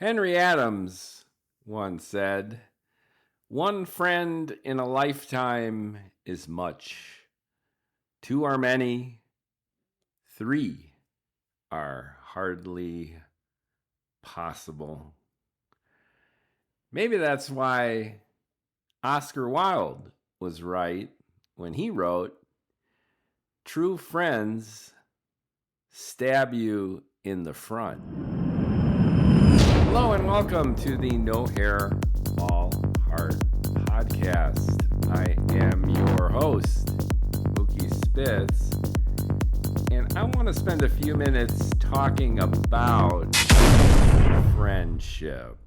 Henry Adams once said, "One friend in a lifetime is much. Two are many. Three are hardly possible." Maybe that's why Oscar Wilde was right when he wrote, "True friends stab you in the front." Hello and welcome to the No Hair, All Heart podcast. I am your host, Mookie Spitz, and I want to spend a few minutes talking about friendship.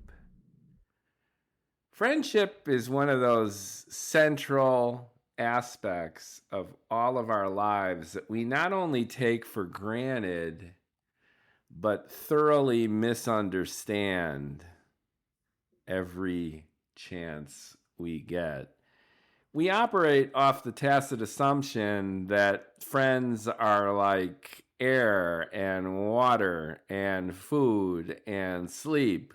Friendship is one of those central aspects of all of our lives that we not only take for granted, but thoroughly misunderstand every chance we get. We operate off the tacit assumption that friends are like air and water and food and sleep,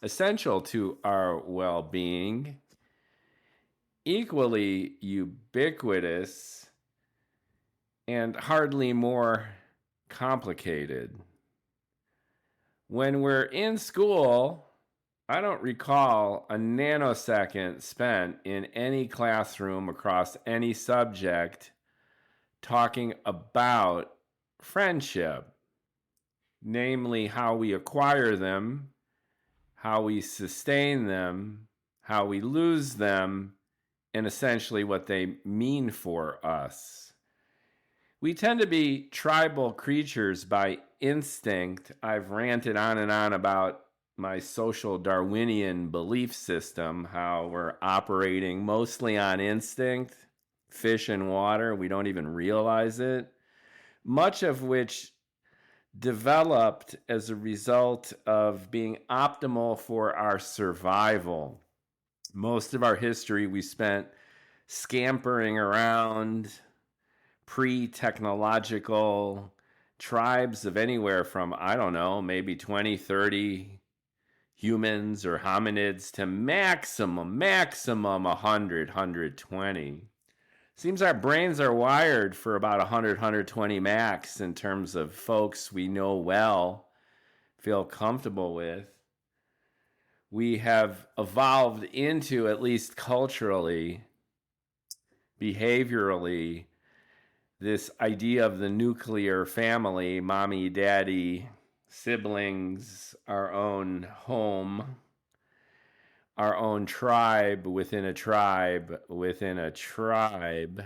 essential to our well-being, equally ubiquitous, and hardly more complicated. When we're in school, I don't recall a nanosecond spent in any classroom across any subject talking about friendship, namely how we acquire them, how we sustain them, how we lose them, and essentially what they mean for us. We tend to be tribal creatures by instinct. I've ranted on and on about my social Darwinian belief system, how we're operating mostly on instinct, fish and water. We don't even realize it. Much of which developed as a result of being optimal for our survival. Most of our history we spent scampering around pre-technological tribes of anywhere from, I don't know, maybe 20, 30 humans or hominids to maximum 100, 120. Seems our brains are wired for about 100, 120 max in terms of folks we know well, feel comfortable with. We have evolved into, at least culturally, behaviorally, this idea of the nuclear family, mommy, daddy, siblings, our own home, our own tribe within a tribe within a tribe.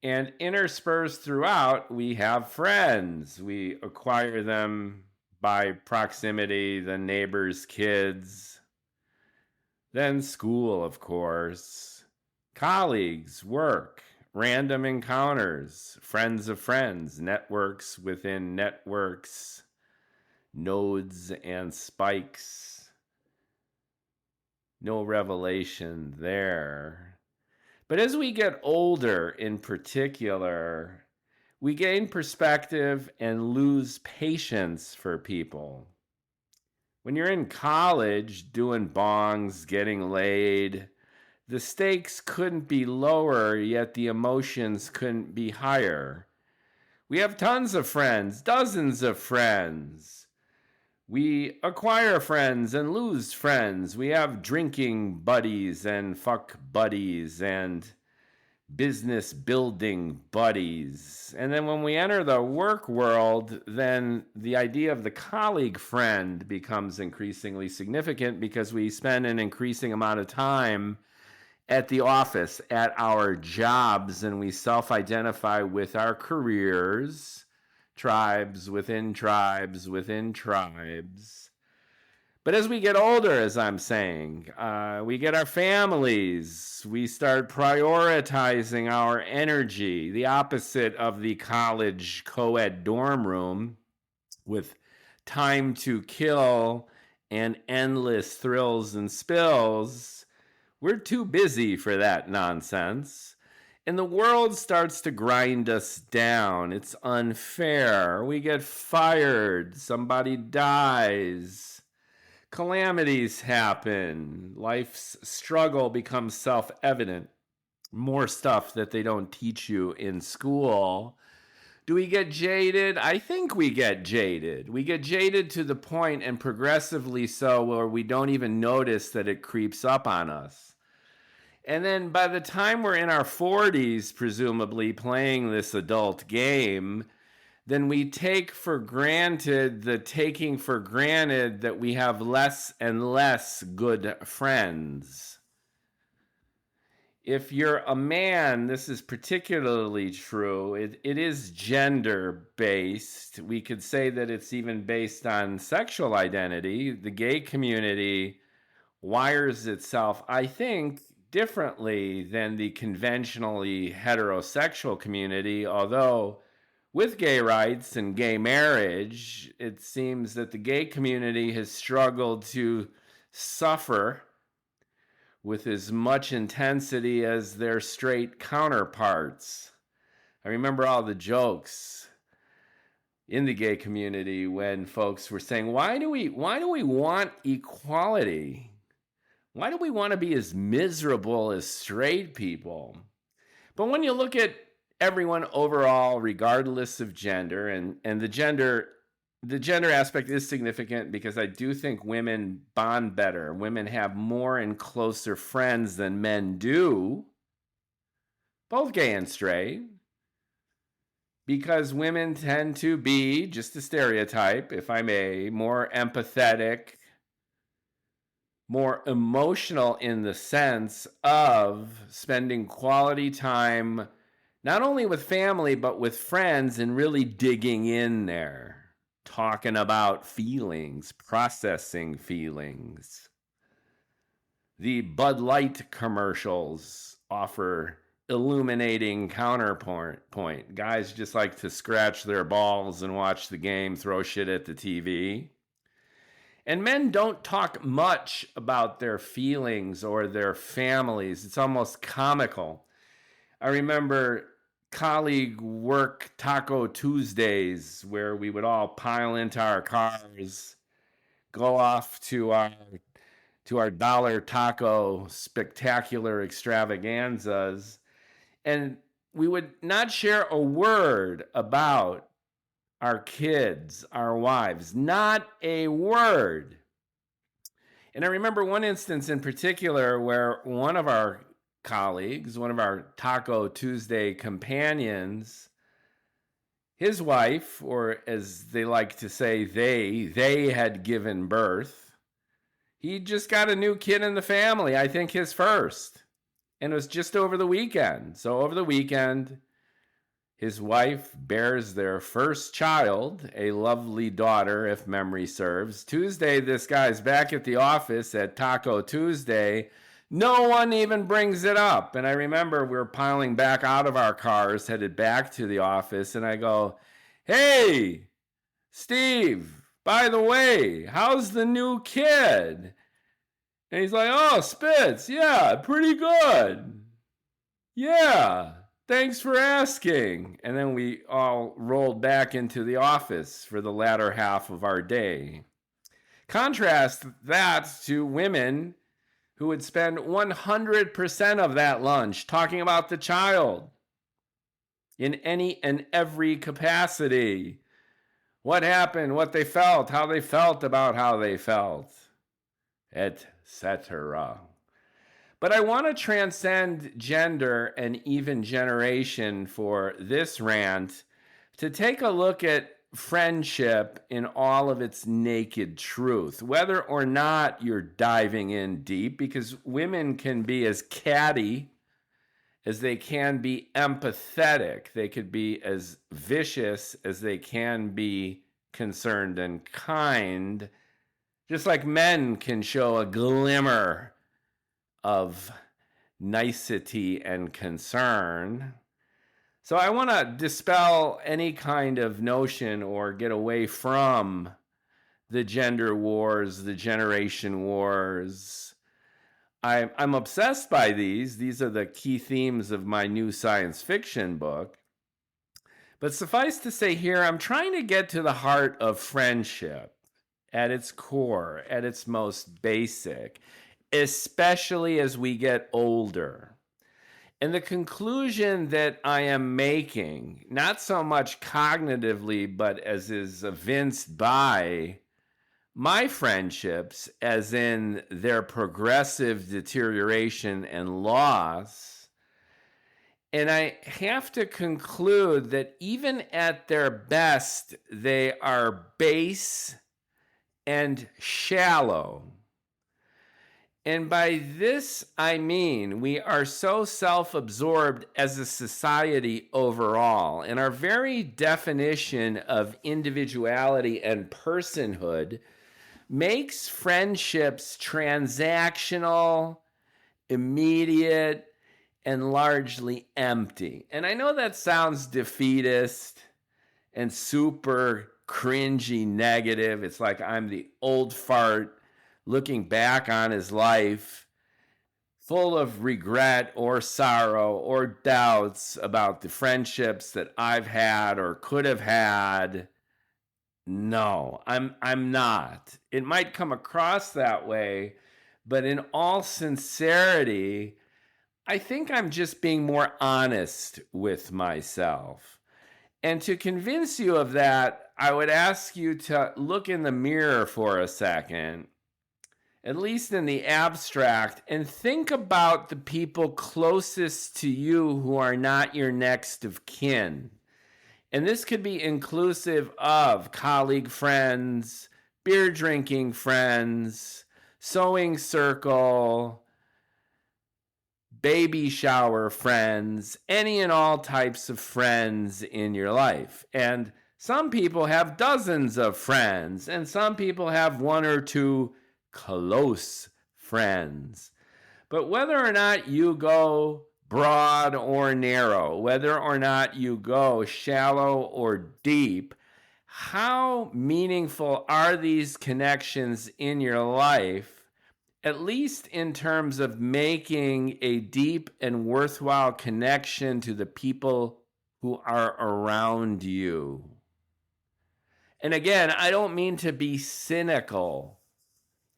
And interspersed throughout, we have friends. We acquire them by proximity, the neighbors' kids, then school, of course, colleagues, work, random encounters, friends of friends, networks within networks, nodes and spikes. No revelation there. But as we get older in particular, we gain perspective and lose patience for people. When you're in college doing bongs, getting laid, the stakes couldn't be lower, yet the emotions couldn't be higher. We have tons of friends, dozens of friends. We acquire friends and lose friends. We have drinking buddies and fuck buddies and business building buddies. And then when we enter the work world, then the idea of the colleague friend becomes increasingly significant because we spend an increasing amount of time at the office, at our jobs, and we self-identify with our careers, tribes within tribes within tribes. But as we get older, as I'm saying, we get our families. We start prioritizing our energy, the opposite of the college co-ed dorm room with time to kill and endless thrills and spills. We're too busy for that nonsense. And the world starts to grind us down. It's unfair. We get fired. Somebody dies. calamities happen. Life's struggle becomes self-evident. More stuff that they don't teach you in school. Do we get jaded? I think we get jaded. We get jaded to the point, and progressively so, where we don't even notice that it creeps up on us. And then by the time we're in our 40s, presumably playing this adult game, then we take for granted that we have less and less good friends. If you're a man, this is particularly true. It is gender-based. We could say that it's even based on sexual identity. The gay community wires itself, I think, differently than the conventionally heterosexual community, although with gay rights and gay marriage, it seems that the gay community has struggled to suffer with as much intensity as their straight counterparts. I remember all the jokes in the gay community when folks were saying, why do we want equality? Why do we want to be as miserable as straight people? But when you look at everyone overall, regardless of gender, and the gender aspect is significant because I do think women bond better. Women have more and closer friends than men do, both gay and straight, because women tend to be, just a stereotype, if I may, more empathetic, more emotional in the sense of spending quality time, not only with family, but with friends, and really digging in there. Talking about feelings, processing feelings. The Bud Light commercials offer illuminating counterpoint. Guys just like to scratch their balls and watch the game, throw shit at the TV. And men don't talk much about their feelings or their families. It's almost comical. I remember colleague work Taco Tuesdays where we would all pile into our cars, go off to our dollar taco spectacular extravaganzas, and we would not share a word about our kids, our wives, not a word. And I remember one instance in particular where one of our colleagues, one of our Taco Tuesday companions, his wife, or as they like to say, they had given birth. He just got a new kid in the family, I think his first. And it was just over the weekend. So over the weekend, his wife bears their first child, a lovely daughter, if memory serves. Tuesday, this guy's back at the office at Taco Tuesday. No one even brings it up. And I remember we were piling back out of our cars, headed back to the office, and I go, "Hey, Steve, by the way, how's the new kid?" And he's like, "Oh, Spitz, yeah, pretty good. Yeah, thanks for asking." And then we all rolled back into the office for the latter half of our day. Contrast that to women who would spend 100% of that lunch talking about the child in any and every capacity. What happened, what they felt, how they felt about how they felt, etc. But I want to transcend gender and even generation for this rant to take a look at friendship in all of its naked truth, whether or not you're diving in deep, because women can be as catty as they can be empathetic. They could be as vicious as they can be concerned and kind, just like men can show a glimmer of nicety and concern. So I want to dispel any kind of notion or get away from the gender wars, the generation wars. I'm obsessed by these. These are the key themes of my new science fiction book. But suffice to say here, I'm trying to get to the heart of friendship. at its core, at its most basic, especially as we get older. And the conclusion that I am making, not so much cognitively, but as is evinced by my friendships, as in their progressive deterioration and loss, and I have to conclude that even at their best, they are base and shallow. And by this, I mean we are so self-absorbed as a society overall, and our very definition of individuality and personhood makes friendships transactional, immediate, and largely empty. And I know that sounds defeatist and super cringy negative. It's like I'm the old fart looking back on his life full of regret or sorrow or doubts about the friendships that I've had or could have had. No, I'm not. It might come across that way, but in all sincerity, I think I'm just being more honest with myself. And to convince you of that, I would ask you to look in the mirror for a second, at least in the abstract, and think about the people closest to you who are not your next of kin. And this could be inclusive of colleague friends, beer drinking friends, sewing circle, baby shower friends, any and all types of friends in your life. And some people have dozens of friends, and some people have one or two close friends. But whether or not you go broad or narrow, whether or not you go shallow or deep, how meaningful are these connections in your life, at least in terms of making a deep and worthwhile connection to the people who are around you? And again, I don't mean to be cynical.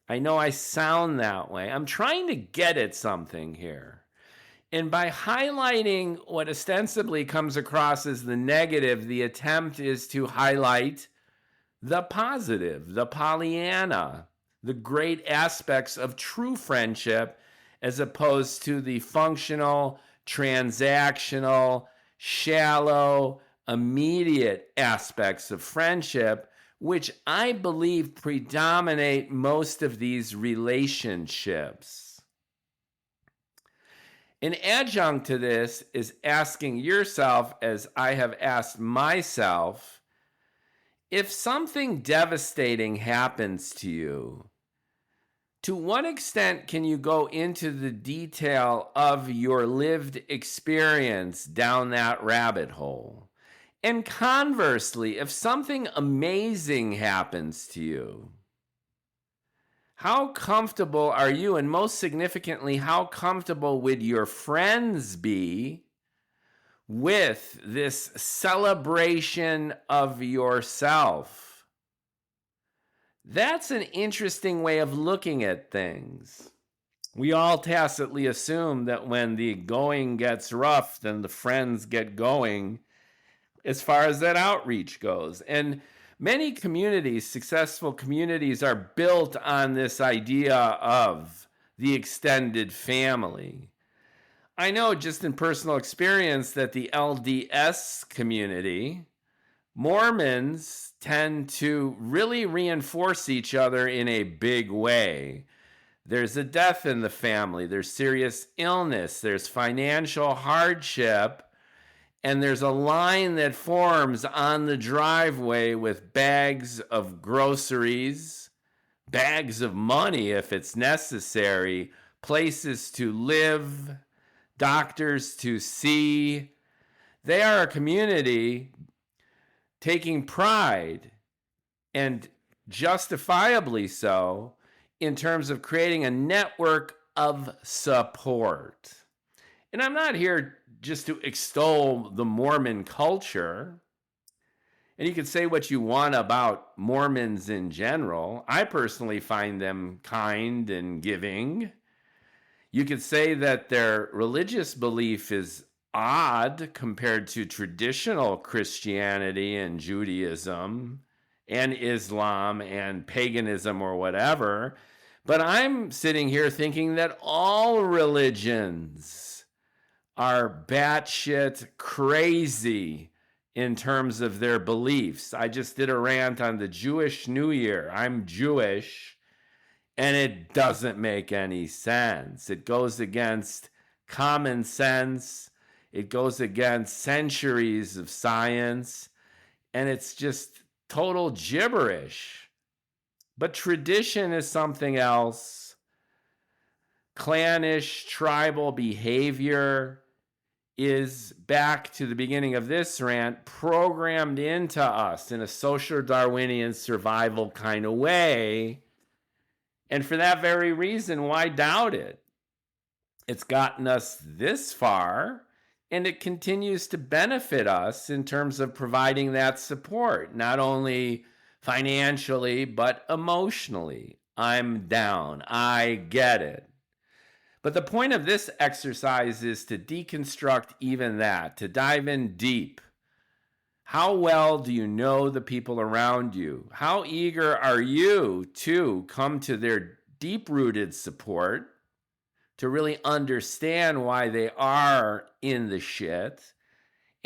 I know I sound that way. I'm trying to get at something here. And by highlighting what ostensibly comes across as the negative, the attempt is to highlight the positive, the Pollyanna, the great aspects of true friendship, as opposed to the functional, transactional, shallow, immediate aspects of friendship, which I believe predominate most of these relationships. An adjunct to this is asking yourself, as I have asked myself, if something devastating happens to you, to what extent can you go into the detail of your lived experience down that rabbit hole? And conversely, if something amazing happens to you, how comfortable are you? And most significantly, how comfortable would your friends be with this celebration of yourself? That's an interesting way of looking at things. We all tacitly assume that when the going gets rough, then the friends get going as far as that outreach goes. And many communities, successful communities, are built on this idea of the extended family. I know just in personal experience that the LDS community, Mormons tend to really reinforce each other in a big way. There's a death in the family, there's serious illness, there's financial hardship, and there's a line that forms on the driveway with bags of groceries, bags of money if it's necessary, places to live, doctors to see. They are a community taking pride, and justifiably so, in terms of creating a network of support. And I'm not here just to extol the Mormon culture. And you can say what you want about Mormons in general. I personally find them kind and giving. You could say that their religious belief is odd compared to traditional Christianity and Judaism and Islam and paganism or whatever. But I'm sitting here thinking that all religions are batshit crazy in terms of their beliefs. I just did a rant on the Jewish New Year. I'm Jewish, and it doesn't make any sense. It goes against common sense. It goes against centuries of science, and it's just total gibberish. But tradition is something else. Clannish, tribal behavior is, back to the beginning of this rant, programmed into us in a social Darwinian survival kind of way. And for that very reason, why doubt it? It's gotten us this far, and it continues to benefit us in terms of providing that support, not only financially, but emotionally. I'm down. I get it. But the point of this exercise is to deconstruct even that, to dive in deep. How well do you know the people around you? How eager are you to come to their deep-rooted support, to really understand why they are in the shit?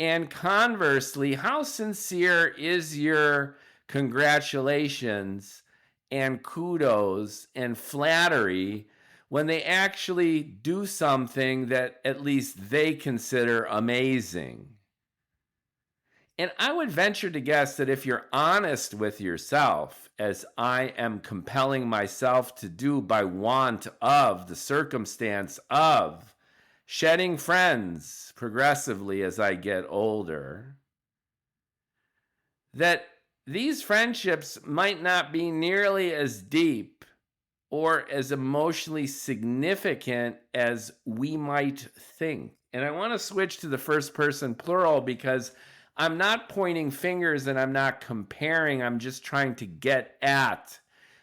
And conversely, how sincere is your congratulations and kudos and flattery when they actually do something that at least they consider amazing? And I would venture to guess that if you're honest with yourself, as I am compelling myself to do by want of the circumstance of shedding friends progressively as I get older, that these friendships might not be nearly as deep or as emotionally significant as we might think. And I want to switch to the first person plural because I'm not pointing fingers and I'm not comparing. I'm just trying to get at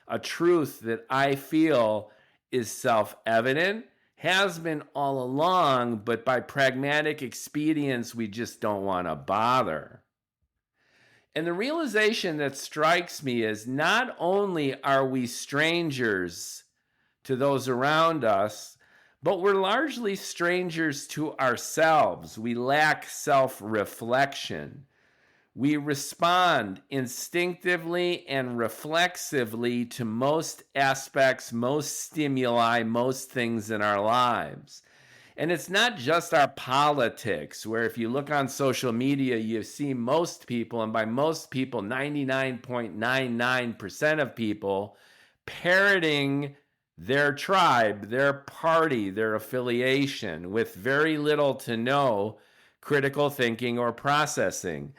a truth that I feel is self-evident, has been all along, but by pragmatic expedience, we just don't want to bother. And the realization that strikes me is not only are we strangers to those around us, but we're largely strangers to ourselves. We lack self-reflection. We respond instinctively and reflexively to most aspects, most stimuli, most things in our lives. And it's not just our politics, where if you look on social media, you see most people, and by most people, 99.99% of people, parroting their tribe, their party, their affiliation, with very little to no critical thinking or processing.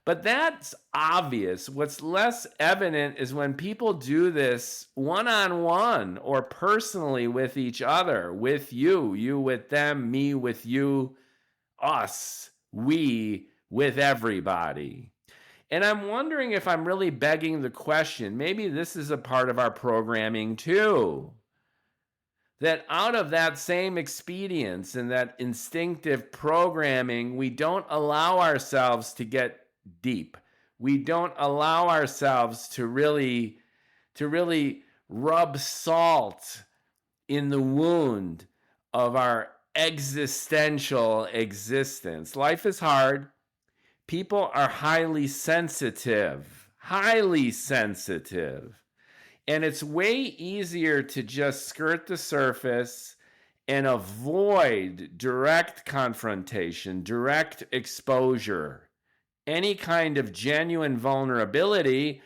But that's obvious. What's less evident is when people do this one-on-one or personally with each other, with you, you with them, me with you, us, we with everybody. And I'm wondering if I'm really begging the question, maybe this is a part of our programming too, that out of that same expedience and that instinctive programming, we don't allow ourselves to get deep. We don't allow ourselves to really rub salt in the wound of our existential existence. Life is hard. People are highly sensitive. And it's way easier to just skirt the surface and avoid direct confrontation, direct exposure, any kind of genuine vulnerability,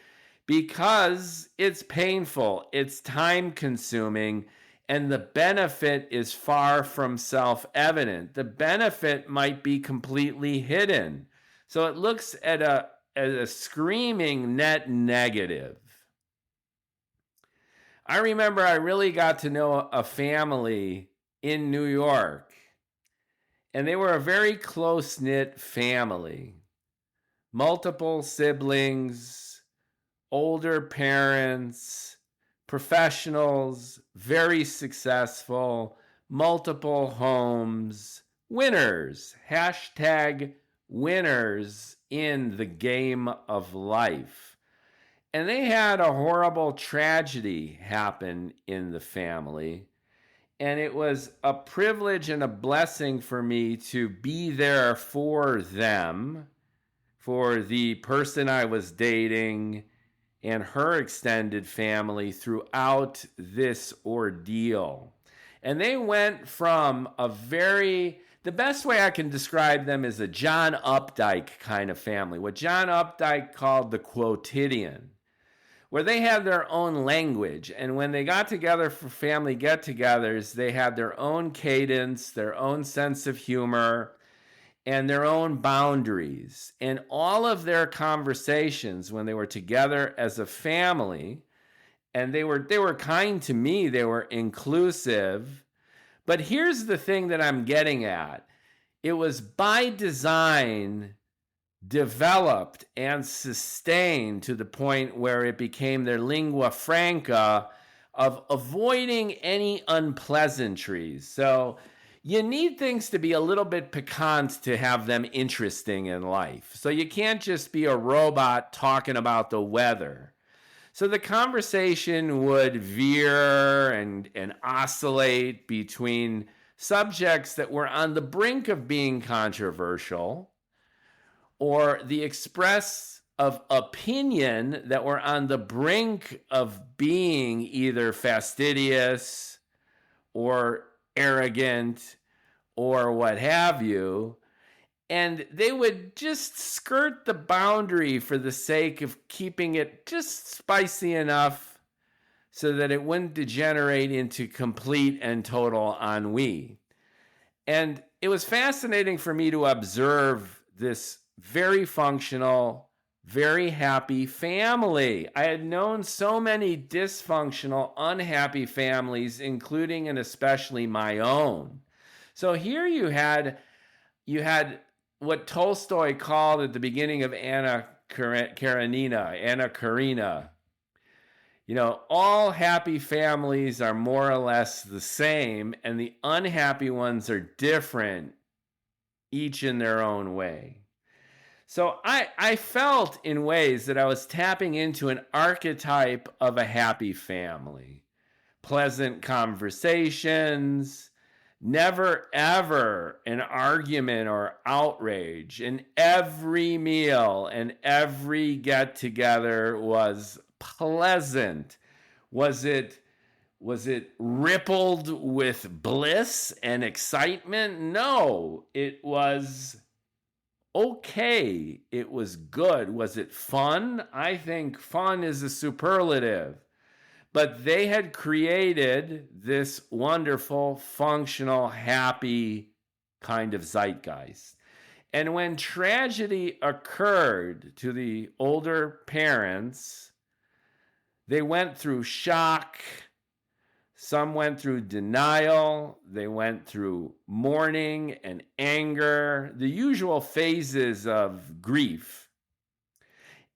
because it's painful, it's time-consuming, and the benefit is far from self-evident. The benefit might be completely hidden. So it looks at a screaming net negative. I remember I really got to know a family in New York, and they were a very close-knit family. multiple siblings, older parents, professionals, very successful, multiple homes, winners, hashtag winners in the game of life. And they had a horrible tragedy happen in the family. And it was a privilege and a blessing for me to be there for them, for the person I was dating and her extended family throughout this ordeal. And they went from the best way I can describe them is a John Updike kind of family, what John Updike called the quotidian, where they had their own language. And when they got together for family get-togethers, they had their own cadence, their own sense of humor, and their own boundaries. And all of their conversations when they were together as a family, and they were kind to me, they were inclusive. But here's the thing that I'm getting at. It was by design developed and sustained to the point where it became their lingua franca of avoiding any unpleasantries. So you need things to be a little bit piquant to have them interesting in life. So you can't just be a robot talking about the weather. So the conversation would veer and oscillate between subjects that were on the brink of being controversial, or the express of opinion that were on the brink of being either fastidious or arrogant or what have you. And they would just skirt the boundary for the sake of keeping it just spicy enough so that it wouldn't degenerate into complete and total ennui. And it was fascinating for me to observe this very functional, very happy family. I had known so many dysfunctional, unhappy families, including and especially my own. So here you had what Tolstoy called at the beginning of Anna Karenina. You know, all happy families are more or less the same, and the unhappy ones are different, each in their own way. So I felt in ways that I was tapping into an archetype of a happy family. Pleasant conversations, never ever an argument or outrage. And every meal and every get together was pleasant. Was it rippled with bliss and excitement? No, it was okay. It was good. Was it fun? I think fun is a superlative. But they had created this wonderful, functional, happy kind of zeitgeist. And when tragedy occurred to the older parents, they went through shock. Some went through denial. They went through mourning and anger, the usual phases of grief.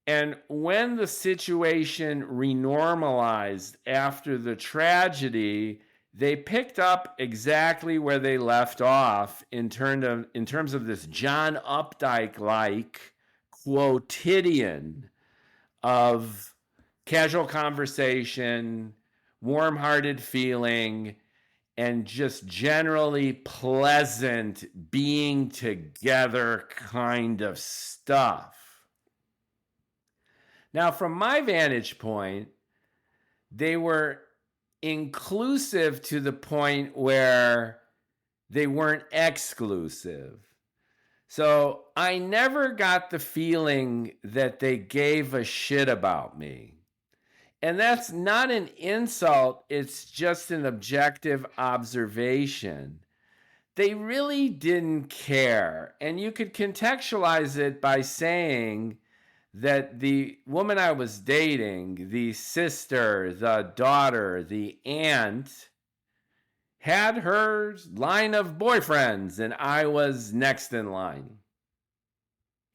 And when the situation renormalized after the tragedy, they picked up exactly where they left off in terms of this John Updike-like quotidian of casual conversation, warm-hearted feeling, and just generally pleasant being together kind of stuff. Now, from my vantage point, they were inclusive to the point where they weren't exclusive. So I never got the feeling that they gave a shit about me. And that's not an insult, it's just an objective observation. They really didn't care. And you could contextualize it by saying that the woman I was dating, the sister, the daughter, the aunt, had her line of boyfriends, and I was next in line.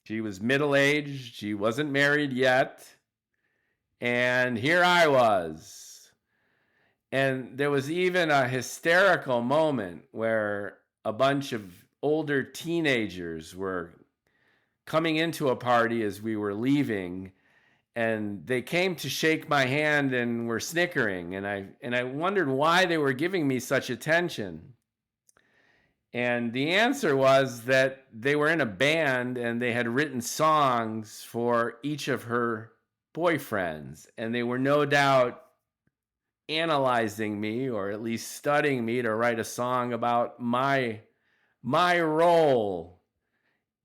She was middle-aged. She wasn't married yet. And here I was. And there was even a hysterical moment where a bunch of older teenagers were coming into a party as we were leaving, and they came to shake my hand and were snickering, and I wondered why they were giving me such attention. And the answer was that they were in a band and they had written songs for each of her boyfriends, and they were no doubt analyzing me, or at least studying me to write a song about my role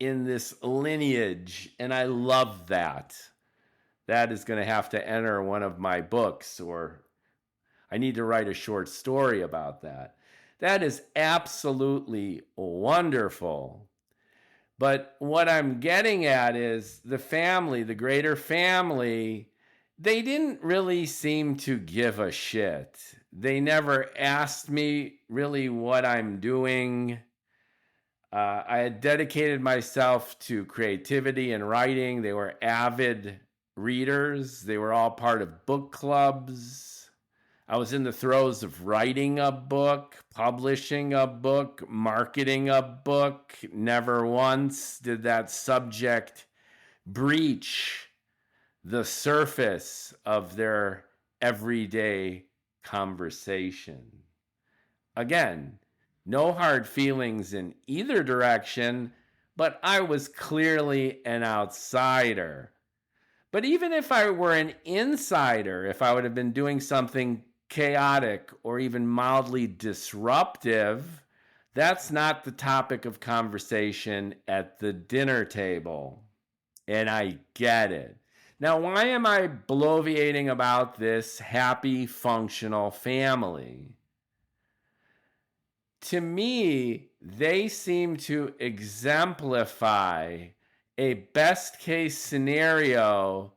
in this lineage. And I love that. That is going to have to enter one of my books, or I need to write a short story about that. That is absolutely wonderful. But what I'm getting at is the family, the greater family, they didn't really seem to give a shit. They never asked me really what I'm doing. I had dedicated myself to creativity and writing. They were avid readers. They were all part of book clubs. I was in the throes of writing a book, publishing a book, marketing a book. Never once did that subject breach the surface of their everyday conversation. Again, no hard feelings in either direction, but I was clearly an outsider. But even if I were an insider, if I would have been doing something chaotic or even mildly disruptive, that's not the topic of conversation at the dinner table. And I get it. Now, why am I bloviating about this happy, functional family? To me, they seem to exemplify a best case scenario,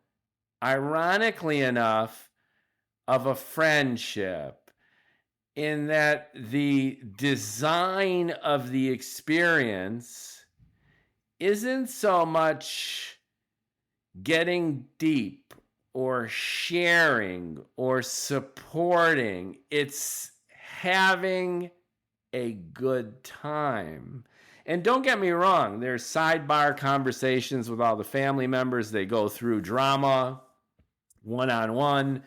ironically enough, of a friendship, in that the design of the experience isn't so much getting deep or sharing or supporting. It's having a good time. And don't get me wrong, there's sidebar conversations with all the family members. They go through drama one-on-one.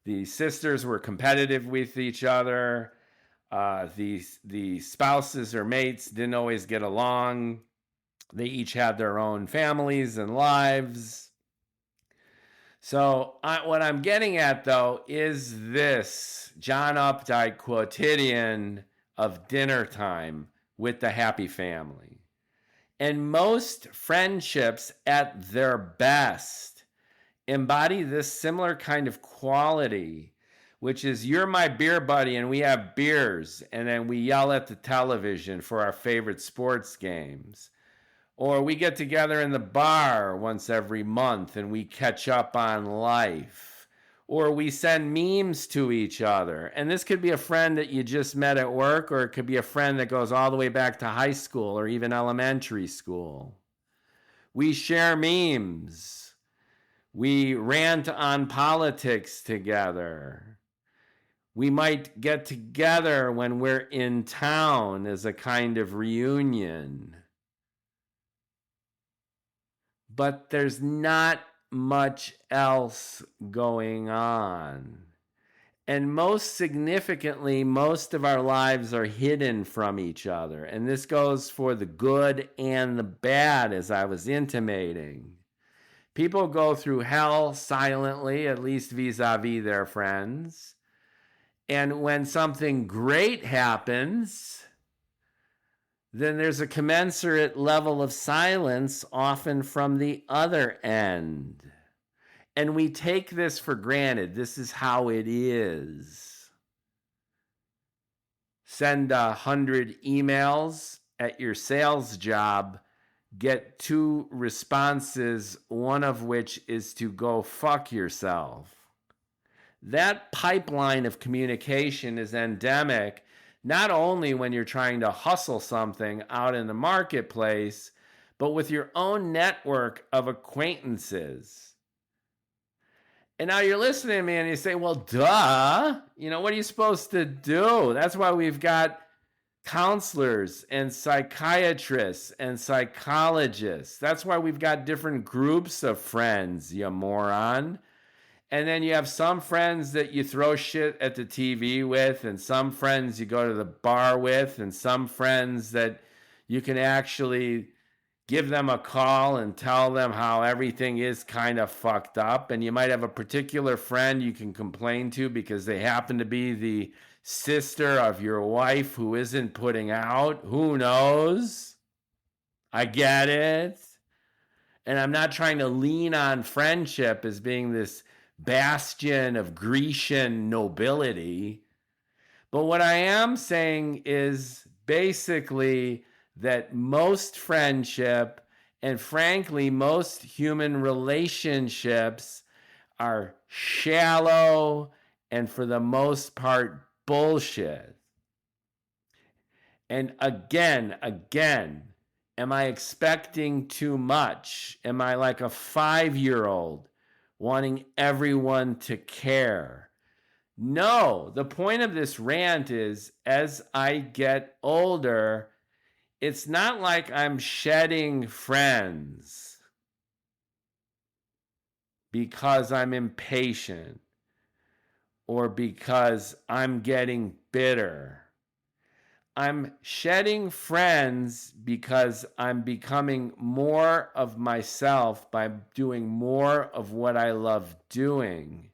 The sisters were competitive with each other. The spouses or mates didn't always get along. They each had their own families and lives. So what I'm getting at, though, is this John Updike quotidian of dinner time with the happy family. And most friendships at their best embody this similar kind of quality, which is you're my beer buddy and we have beers, and then we yell at the television for our favorite sports games. Or we get together in the bar once every month and we catch up on life. Or we send memes to each other. And this could be a friend that you just met at work, or it could be a friend that goes all the way back to high school or even elementary school. We share memes. We rant on politics together. We might get together when we're in town as a kind of reunion. But there's not much else going on. And most significantly, most of our lives are hidden from each other. And this goes for the good and the bad, as I was intimating. People go through hell silently, at least vis-a-vis their friends. And when something great happens, then there's a commensurate level of silence, often from the other end. And we take this for granted. This is how it is. Send 100 emails at your sales job, get 2 responses, one of which is to go fuck yourself. That pipeline of communication is endemic, not only when you're trying to hustle something out in the marketplace, but with your own network of acquaintances. And now you're listening to me and you say, well, duh, what are you supposed to do? That's why we've got counselors and psychiatrists and psychologists. That's why we've got different groups of friends, you moron. And then you have some friends that you throw shit at the TV with, and some friends you go to the bar with, and some friends that you can actually give them a call and tell them how everything is kind of fucked up. And you might have a particular friend you can complain to because they happen to be the sister of your wife who isn't putting out. Who knows? I get it. And I'm not trying to lean on friendship as being this bastion of Grecian nobility. But what I am saying is basically that most friendship and frankly most human relationships are shallow and for the most part bullshit. And again, am I expecting too much? Am I like a 5-year-old wanting everyone to care? No, the point of this rant is as I get older, it's not like I'm shedding friends because I'm impatient or because I'm getting bitter. I'm shedding friends because I'm becoming more of myself by doing more of what I love doing.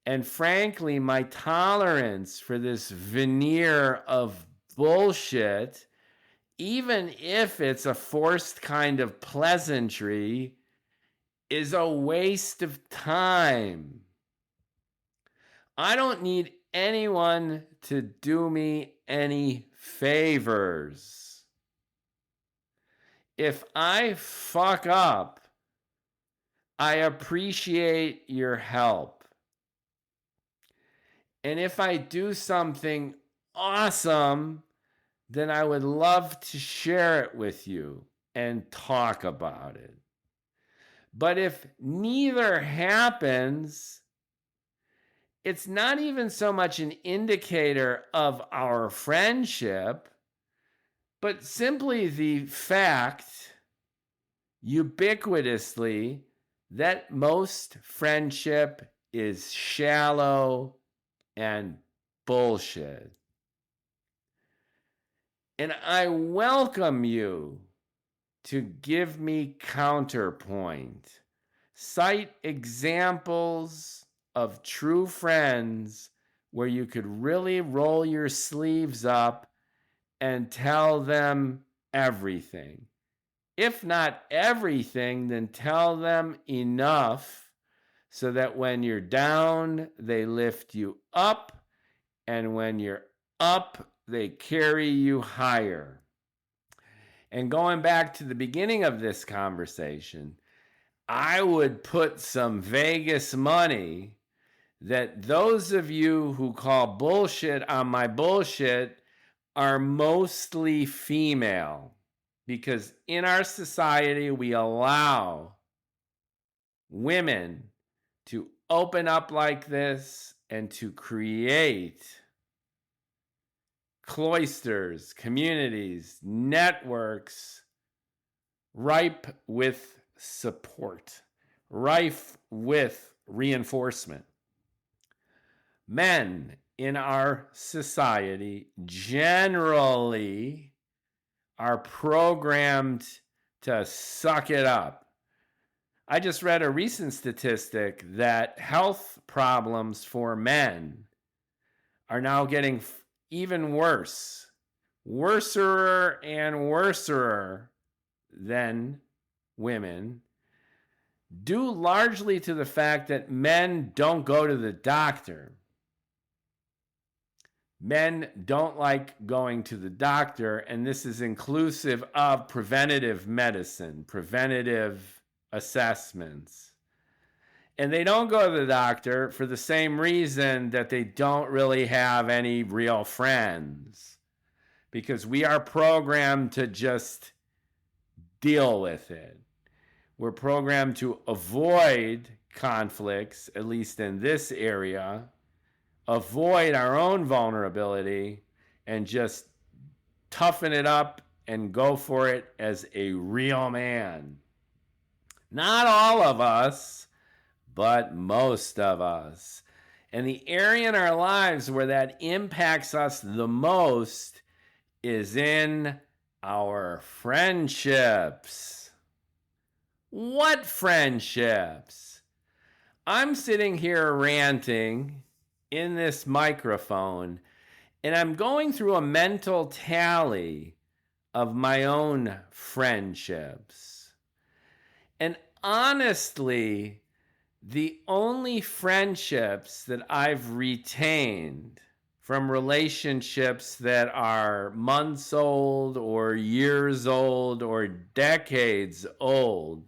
And frankly, my tolerance for this veneer of bullshit, even if it's a forced kind of pleasantry, is a waste of time. I don't need anyone to do me any favors. If I fuck up, I appreciate your help. And if I do something awesome, then I would love to share it with you and talk about it. But if neither happens, it's not even so much an indicator of our friendship, but simply the fact, ubiquitously, that most friendship is shallow and bullshit. And I welcome you to give me counterpoint. Cite examples of true friends where you could really roll your sleeves up and tell them everything. If not everything, then tell them enough so that when you're down, they lift you up, and when you're up, they carry you higher. And going back to the beginning of this conversation, I would put some Vegas money that those of you who call bullshit on my bullshit are mostly female, because in our society, we allow women to open up like this and to create cloisters, communities, networks ripe with support, rife with reinforcement. Men in our society generally are programmed to suck it up. I just read a recent statistic that health problems for men are now getting even worse, worser and worser than women, due largely to the fact that men don't go to the doctor. Men don't like going to the doctor, and this is inclusive of preventative medicine, preventative assessments. And they don't go to the doctor for the same reason that they don't really have any real friends. Because we are programmed to just deal with it. We're programmed to avoid conflicts, at least in this area, avoid our own vulnerability, and just toughen it up and go for it as a real man. Not all of us, but most of us. And the area in our lives where that impacts us the most is in our friendships. What friendships? I'm sitting here ranting in this microphone, and I'm going through a mental tally of my own friendships. And honestly, the only friendships that I've retained from relationships that are months old or years old or decades old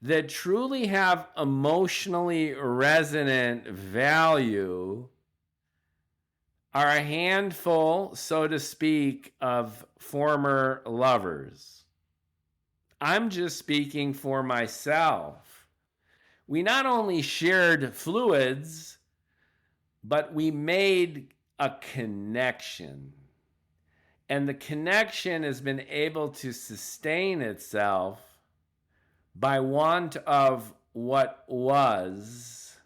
that truly have emotionally resonant value are a handful, so to speak, of former lovers. I'm just speaking for myself. We not only shared fluids, but we made a connection. And the connection has been able to sustain itself by want of what was.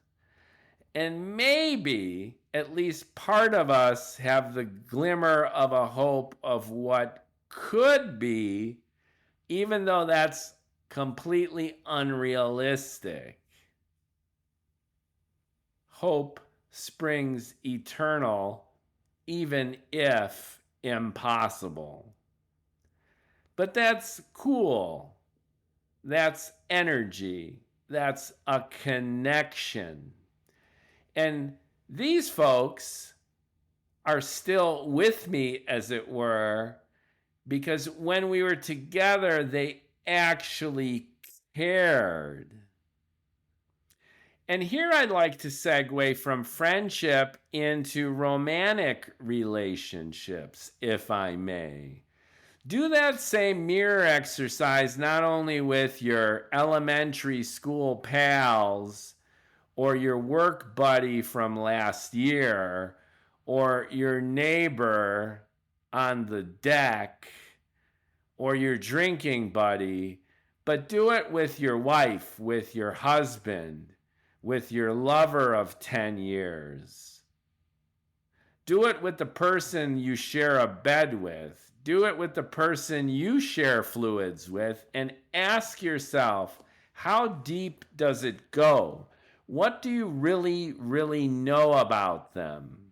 And maybe at least part of us have the glimmer of a hope of what could be, even though that's completely unrealistic. Hope springs eternal, even if impossible. But that's cool. That's energy. That's a connection. And these folks are still with me, as it were, because when we were together, they actually cared. And here I'd like to segue from friendship into romantic relationships, if I may. Do that same mirror exercise not only with your elementary school pals or your work buddy from last year or your neighbor on the deck or your drinking buddy, but do it with your wife, with your husband, with your lover of 10 years. Do it with the person you share a bed with. Do it with the person you share fluids with, and ask yourself, how deep does it go? What do you really, really know about them?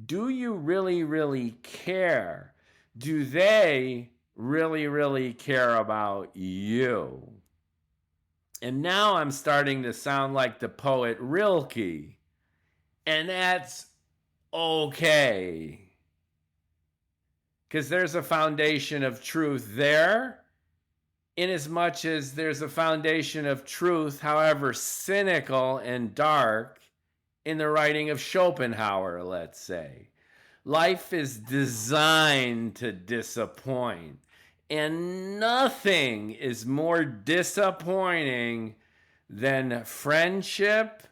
Do you really, really care? Do they really, really care about you? And now I'm starting to sound like the poet Rilke. And that's okay. Because there's a foundation of truth there, inasmuch as there's a foundation of truth, however cynical and dark, in the writing of Schopenhauer, let's say. Life is designed to disappoint. And nothing is more disappointing than friendship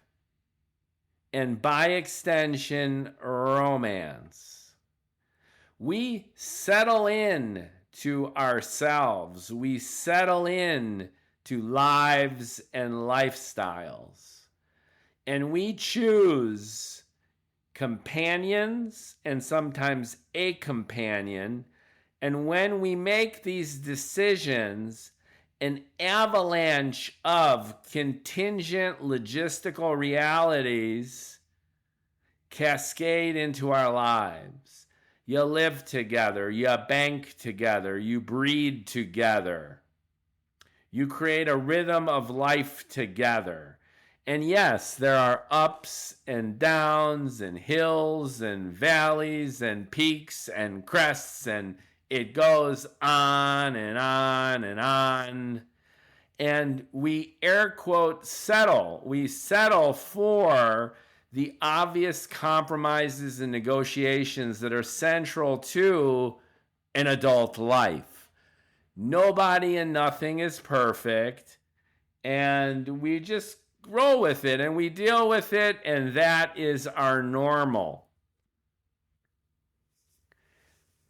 and, by extension, romance. We settle in to ourselves. We settle in to lives and lifestyles. And we choose companions and sometimes a companion. And when we make these decisions, an avalanche of contingent logistical realities cascade into our lives. You live together, you bank together, you breed together. You create a rhythm of life together. And yes, there are ups and downs and hills and valleys and peaks and crests, and it goes on and on and on. And we air quote settle. We settle for the obvious compromises and negotiations that are central to an adult life. Nobody and nothing is perfect. And we just roll with it and we deal with it, and that is our normal.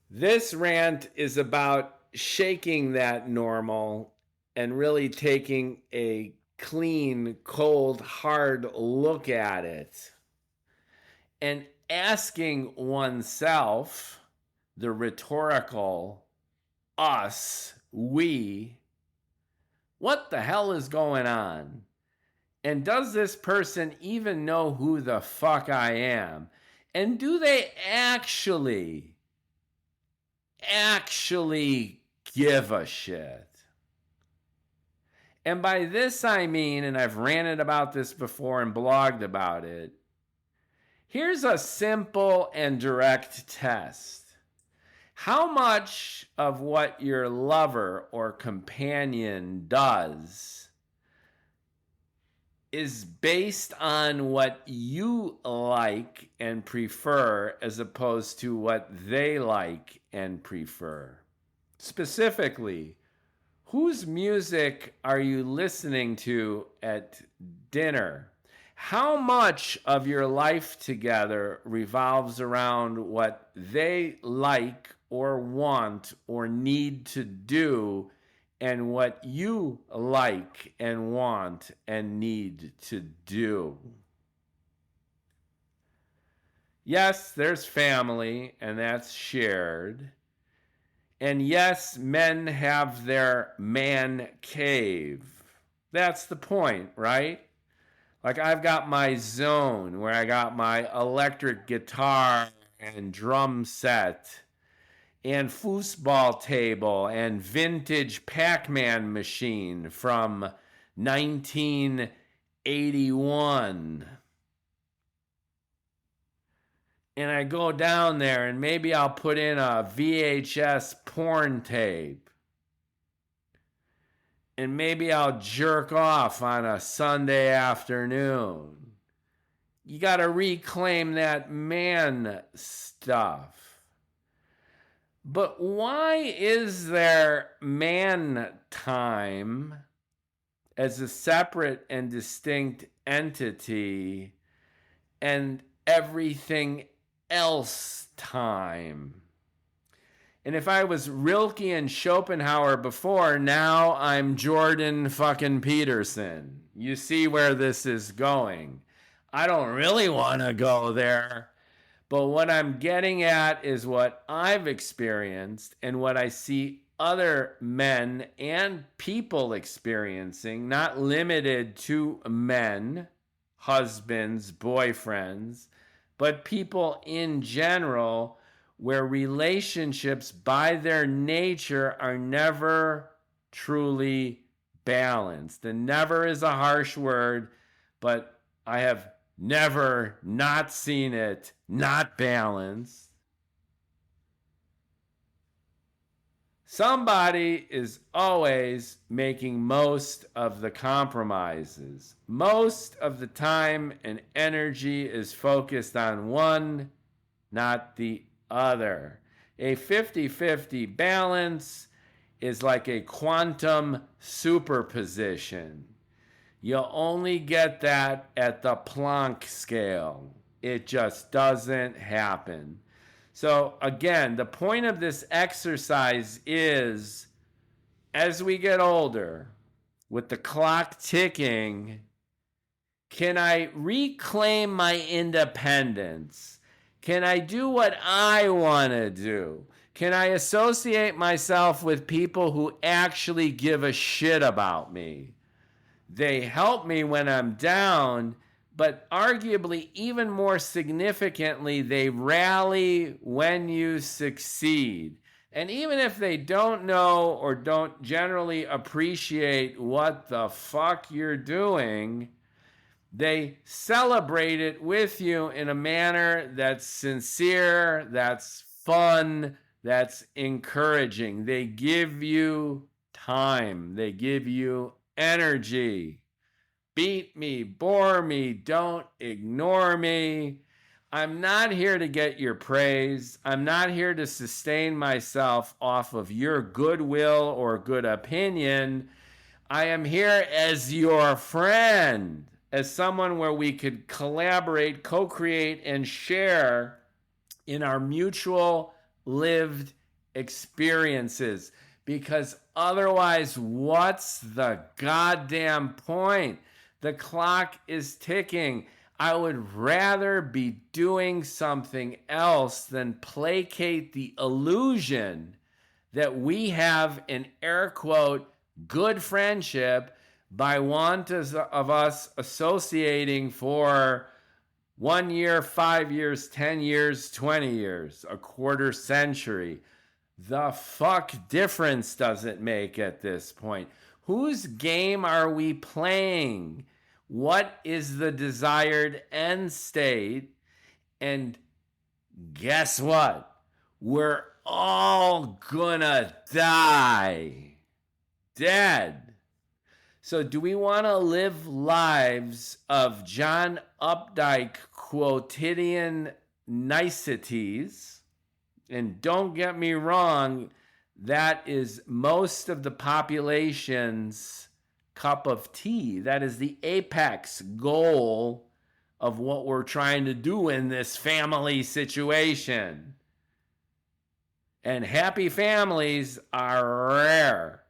This rant is about shaking that normal and really taking a clean, cold, hard look at it and asking oneself, the rhetorical us, we, what the hell is going on? And does this person even know who the fuck I am? And do they actually give a shit? And by this I mean, and I've ranted about this before and blogged about it, here's a simple and direct test. How much of what your lover or companion does is based on what you like and prefer as opposed to what they like and prefer? Specifically, whose music are you listening to at dinner? How much of your life together revolves around what they like or want or need to do, and what you like and want and need to do? Yes, there's family, and that's shared. And yes, men have their man cave. That's the point, right? Like, I've got my zone where I got my electric guitar and drum set and foosball table and vintage Pac-Man machine from 1981. And I go down there and maybe I'll put in a VHS porn tape. And maybe I'll jerk off on a Sunday afternoon. You got to reclaim that man stuff. But why is there man time as a separate and distinct entity and everything else time? And if I was Rilke and Schopenhauer before, now I'm Jordan fucking Peterson. You see where this is going. I don't really want to go there. But what I'm getting at is what I've experienced and what I see other men and people experiencing, not limited to men, husbands, boyfriends, but people in general, where relationships by their nature are never truly balanced. And never is a harsh word, but I have never not seen it not balanced. Somebody is always making most of the compromises. Most of the time and energy is focused on one, not the other. A 50-50 balance is like a quantum superposition. You'll only get that at the Planck scale. It just doesn't happen. So again, the point of this exercise is, as we get older, with the clock ticking, can I reclaim my independence? Can I do what I want to do? Can I associate myself with people who actually give a shit about me? They help me when I'm down, but arguably even more significantly, they rally when you succeed. And even if they don't know or don't generally appreciate what the fuck you're doing, they celebrate it with you in a manner that's sincere, that's fun, that's encouraging. They give you time. They give you energy. Beat me, bore me, don't ignore me. I'm not here to get your praise. I'm not here to sustain myself off of your goodwill or good opinion. I am here as your friend, as someone where we could collaborate, co-create, and share in our mutual lived experiences. Because otherwise, what's the goddamn point? The clock is ticking. I would rather be doing something else than placate the illusion that we have an air quote good friendship by want of us associating for 1 year, 5 years, 10 years, 20 years, a quarter century. The fuck difference does it make at this point? Whose game are we playing? What is the desired end state? And guess what? We're all gonna die. Dead. So do we want to live lives of John Updike quotidian niceties? And don't get me wrong, that is most of the population's cup of tea. That is the apex goal of what we're trying to do in this family situation. And happy families are rare.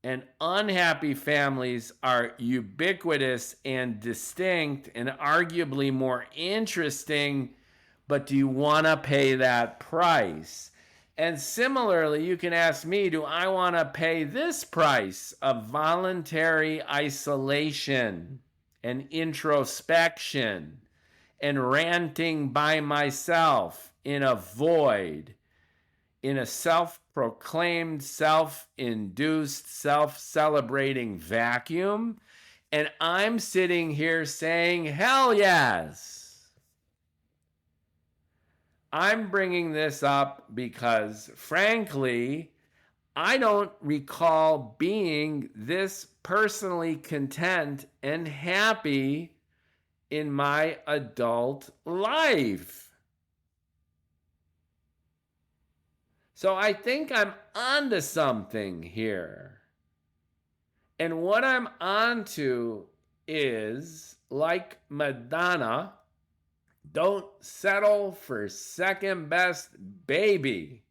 And unhappy families are ubiquitous and distinct and arguably more interesting. But do you want to pay that price? And similarly, you can ask me, do I want to pay this price of voluntary isolation and introspection and ranting by myself in a void, in a self-proclaimed, self-induced, self-celebrating vacuum? And I'm sitting here saying, hell yes. I'm bringing this up because, frankly, I don't recall being this personally content and happy in my adult life. So I think I'm onto something here. And what I'm onto is, like Madonna, don't settle for second best, baby.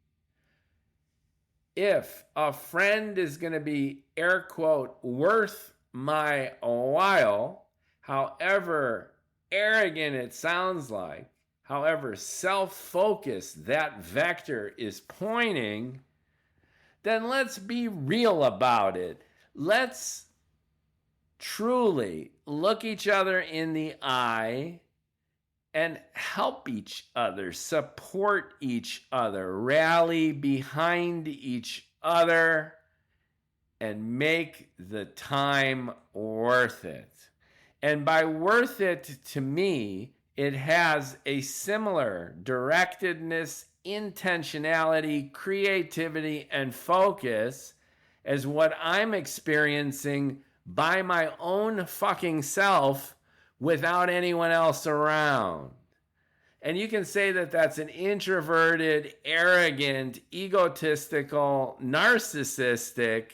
If a friend is going to be, air quote, worth my while, however arrogant it sounds like, however self-focused that vector is pointing, then let's be real about it. Let's truly look each other in the eye and help each other, support each other, rally behind each other, and make the time worth it. And by worth it, to me, it has a similar directedness, intentionality, creativity, and focus as what I'm experiencing by my own fucking self without anyone else around. And you can say that that's an introverted, arrogant, egotistical, narcissistic,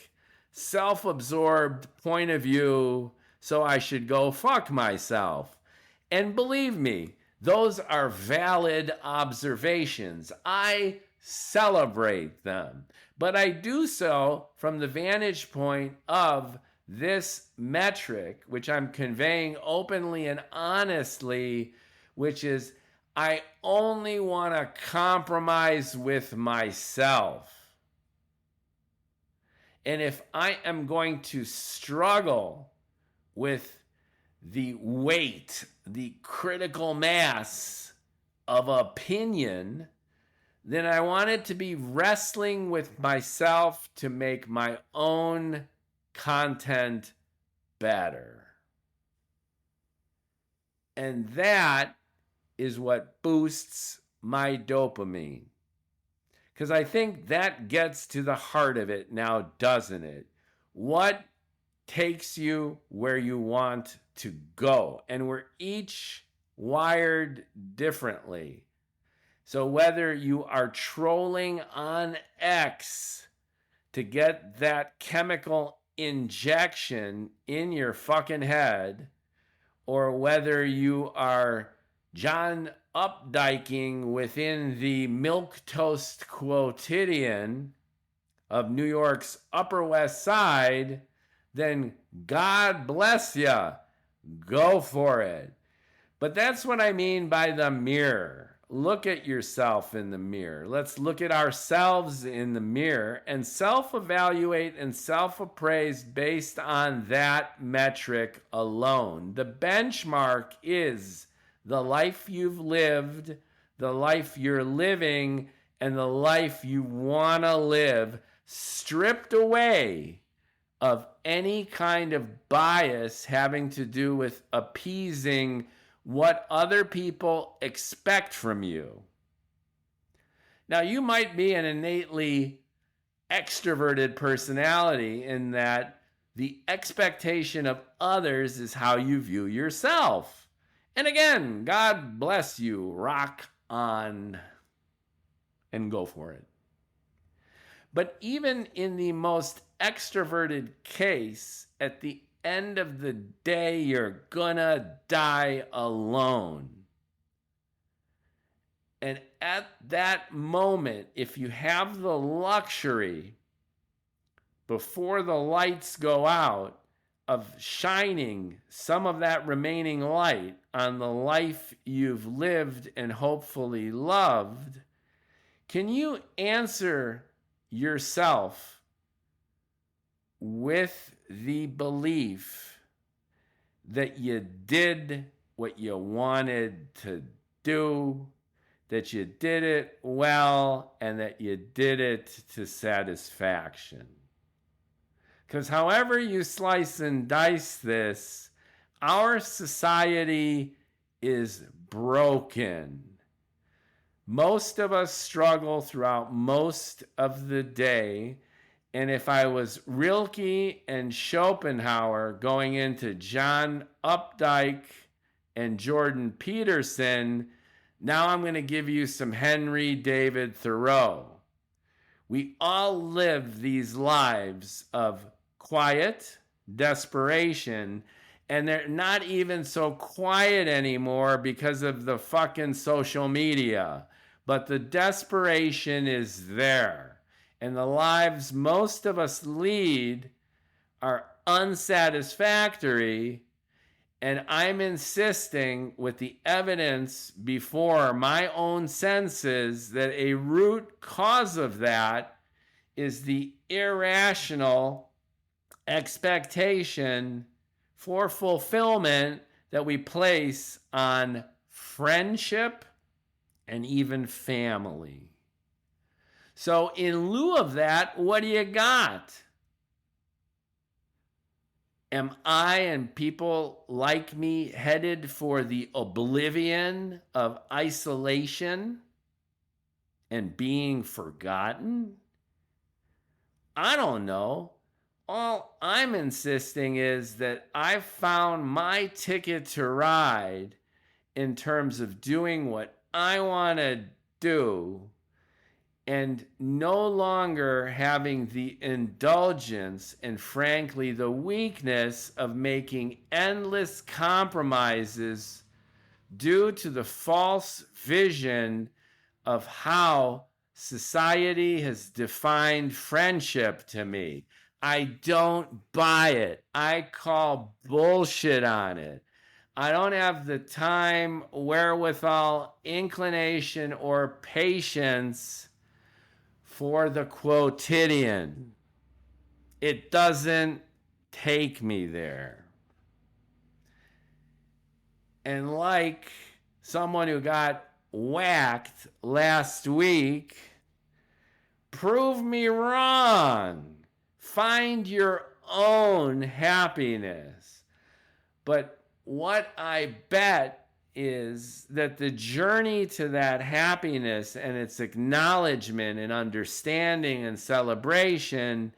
self-absorbed point of view, so I should go fuck myself. And believe me, those are valid observations. I celebrate them. But I do so from the vantage point of this metric, which I'm conveying openly and honestly, which is I only want to compromise with myself. And if I am going to struggle with the weight, the critical mass of opinion, then I want it to be wrestling with myself to make my own content better. And that is what boosts my dopamine. Because I think that gets to the heart of it now, doesn't it? What takes you where you want to go? And we're each wired differently. So whether you are trolling on X to get that chemical injection in your fucking head, or whether you are John Updiking within the milquetoast quotidian of New York's Upper West Side, then God bless ya. Go for it. But that's what I mean by the mirror. Look at yourself in the mirror. Let's look at ourselves in the mirror and self-evaluate and self-appraise based on that metric alone. The benchmark is the life you've lived, the life you're living, and the life you want to live, stripped away of any kind of bias having to do with appeasing what other people expect from you. Now, you might be an innately extroverted personality in that the expectation of others is how you view yourself. And again, God bless you. Rock on and go for it. But even in the most extroverted case, at the end of the day, you're gonna die alone. And at that moment, if you have the luxury, before the lights go out, of shining some of that remaining light on the life you've lived and hopefully loved, can you answer yourself with the belief that you did what you wanted to do, that you did it well, and that you did it to satisfaction? Because however you slice and dice this, our society is broken. Most of us struggle throughout most of the day. And if I was Rilke and Schopenhauer going into John Updike and Jordan Peterson, now I'm going to give you some Henry David Thoreau. We all live these lives of quiet desperation, and they're not even so quiet anymore because of the fucking social media. But the desperation is there. And the lives most of us lead are unsatisfactory. And I'm insisting with the evidence before my own senses that a root cause of that is the irrational expectation for fulfillment that we place on friendship and even family. So in lieu of that, what do you got? Am I and people like me headed for the oblivion of isolation and being forgotten? I don't know. All I'm insisting is that I found my ticket to ride in terms of doing what I want to do and no longer having the indulgence and frankly the weakness of making endless compromises due to the false vision of how society has defined friendship to me. I don't buy it. I call bullshit on it. I don't have the time, wherewithal, inclination, or patience for the quotidian. It doesn't take me there. And like someone who got whacked last week, prove me wrong. Find your own happiness. But what I bet is that the journey to that happiness and its acknowledgement and understanding and celebration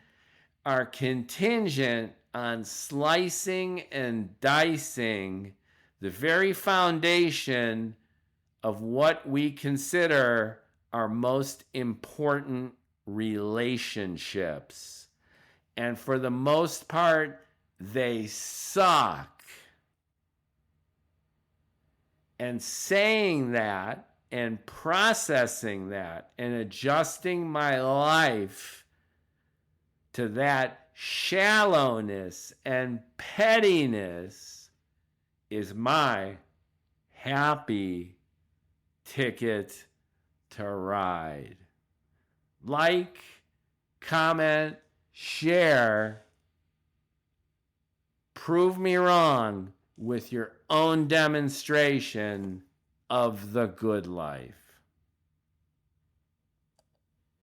are contingent on slicing and dicing the very foundation of what we consider our most important relationships. And for the most part, they suck. And saying that and processing that and adjusting my life to that shallowness and pettiness is my happy ticket to ride. Like, comment, share. Prove me wrong with your own demonstration of the good life.